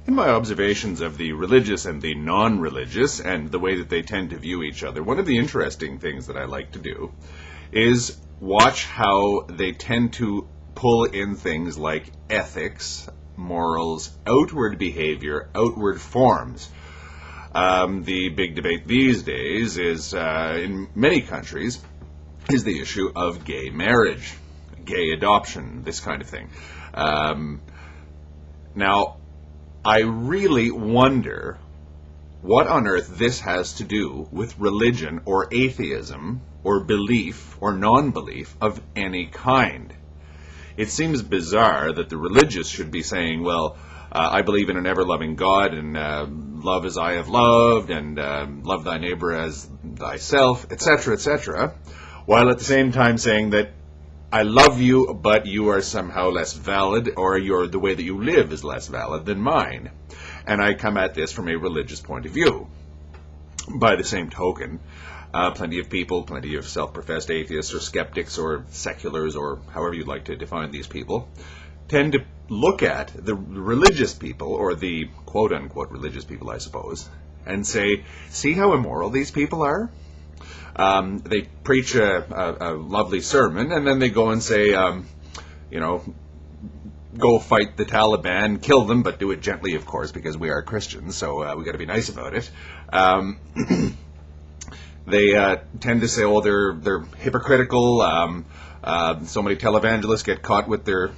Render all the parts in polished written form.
In my observations of the religious and the non-religious and the way that they tend to view each other, one of the interesting things that I like to do is watch how they tend to pull in things like ethics, morals, outward behavior, outward forms. The big debate these days is, in many countries, is the issue of gay marriage, gay adoption, this kind of thing. Now, I really wonder what on earth this has to do with religion or atheism or belief or non-belief of any kind. It seems bizarre that the religious should be saying, well, I believe in an ever-loving God, and love as I have loved, and love thy neighbor as thyself, etc., etc., while at the same time saying that I love you, but you are somehow less valid, or the way that you live is less valid than mine. And I come at this from a religious point of view. By the same token, plenty of people, plenty of self-professed atheists or skeptics or seculars, or however you'd like to define these people, tend to look at the religious people, or the quote-unquote religious people, I suppose, and say, see how immoral these people are? They preach a lovely sermon, and then they go and say, go fight the Taliban, kill them, but do it gently, of course, because we are Christians, so we got to be nice about it. They tend to say, oh, they're hypocritical. So many televangelists get caught with their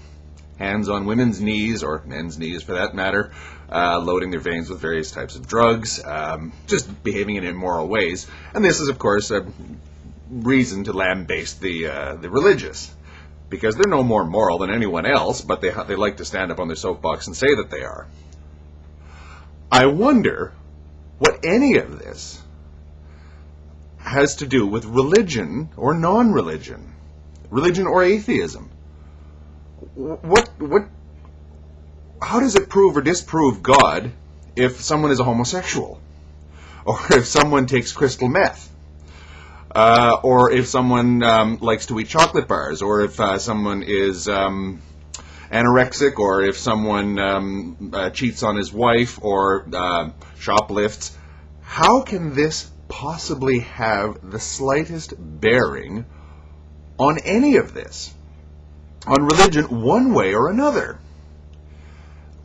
hands on women's knees, or men's knees for that matter, loading their veins with various types of drugs, just behaving in immoral ways. And this is, of course, a reason to lambaste the religious, because they're no more moral than anyone else, but they like to stand up on their soapbox and say that they are. I wonder what any of this has to do with religion or non-religion, religion or atheism. How does it prove or disprove God if someone is a homosexual, or if someone takes crystal meth, or if someone likes to eat chocolate bars, or if someone is anorexic, or if someone cheats on his wife or shoplifts? How can this possibly have the slightest bearing on any of this? On religion, one way or another?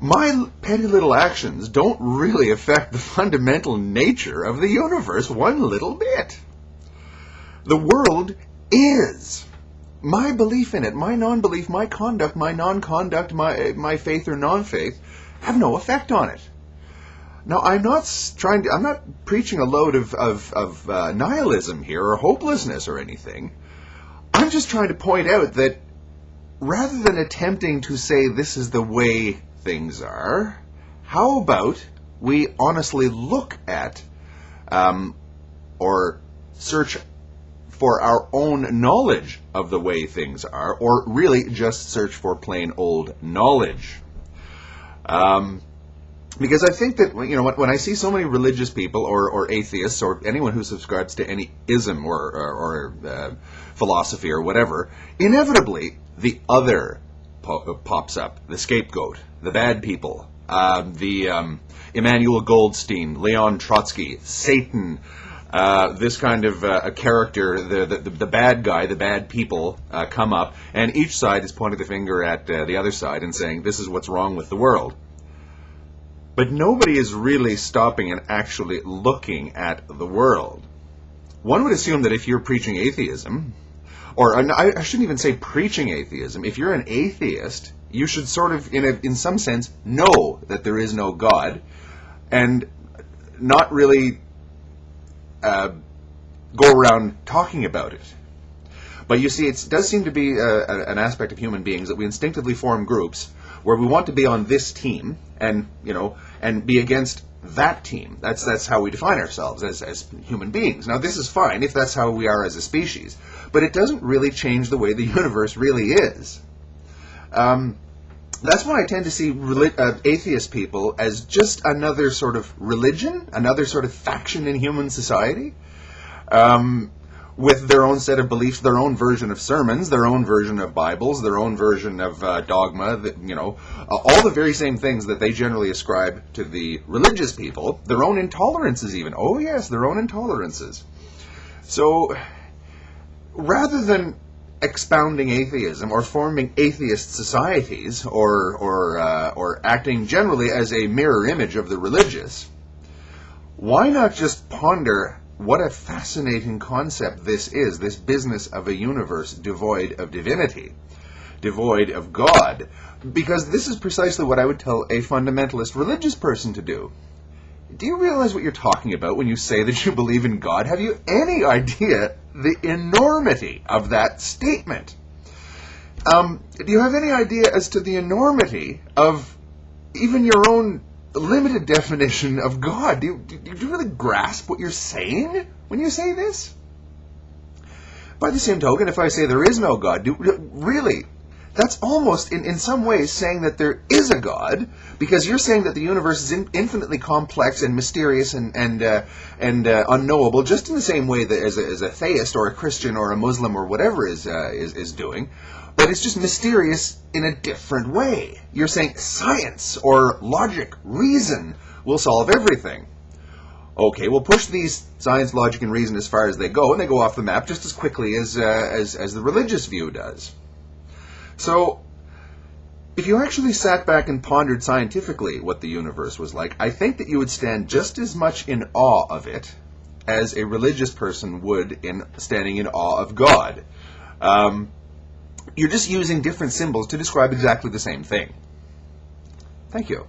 My petty little actions don't really affect the fundamental nature of the universe one little bit. The world is. My belief in it, my non-belief, my conduct, my non-conduct, my faith or non-faith have no effect on it. Now, I'm not preaching a load of nihilism here, or hopelessness or anything. I'm just trying to point out that rather than attempting to say this is the way things are, how about we honestly look at or search for our own knowledge of the way things are, or really just search for plain old knowledge? Because I think that, when I see so many religious people or atheists or anyone who subscribes to any ism or philosophy or whatever, inevitably the other pops up, the scapegoat, the bad people, the Emmanuel Goldstein, Leon Trotsky, Satan, this kind of a character, the bad guy, the bad people come up, and each side is pointing the finger at the other side and saying, this is what's wrong with the world. But nobody is really stopping and actually looking at the world. One would assume that if you're preaching atheism, or I shouldn't even say preaching atheism, if you're an atheist, you should sort of, in some sense, know that there is no God, and not really go around talking about it. But you see, it does seem to be an aspect of human beings that we instinctively form groups where we want to be on this team and be against that team. That's how we define ourselves as human beings. Now, this is fine if that's how we are as a species, but it doesn't really change the way the universe really is. That's why I tend to see atheist people as just another sort of religion, another sort of faction in human society, with their own set of beliefs, their own version of sermons, their own version of Bibles, their own version of dogma, all the very same things that they generally ascribe to the religious people, their own intolerances even. Oh yes, their own intolerances. So, rather than expounding atheism or forming atheist societies or acting generally as a mirror image of the religious, why not just ponder what a fascinating concept this is, this business of a universe devoid of divinity, devoid of God? Because this is precisely what I would tell a fundamentalist religious person to do. Do you realize what you're talking about when you say that you believe in God? Have you any idea the enormity of that statement? Do you have any idea as to the enormity of even your own limited definition of God? Do you really grasp what you're saying when you say this? By the same token, if I say there is no God, really, that's almost in some ways saying that there is a God, because you're saying that the universe is infinitely complex and mysterious and unknowable, just in the same way that as a theist or a Christian or a Muslim or whatever is doing. But it's just mysterious in a different way. You're saying science or logic, reason will solve everything. Okay, we'll push these science, logic, and reason as far as they go, and they go off the map just as quickly as the religious view does. So, if you actually sat back and pondered scientifically what the universe was like, I think that you would stand just as much in awe of it as a religious person would in standing in awe of God. You're just using different symbols to describe exactly the same thing. Thank you.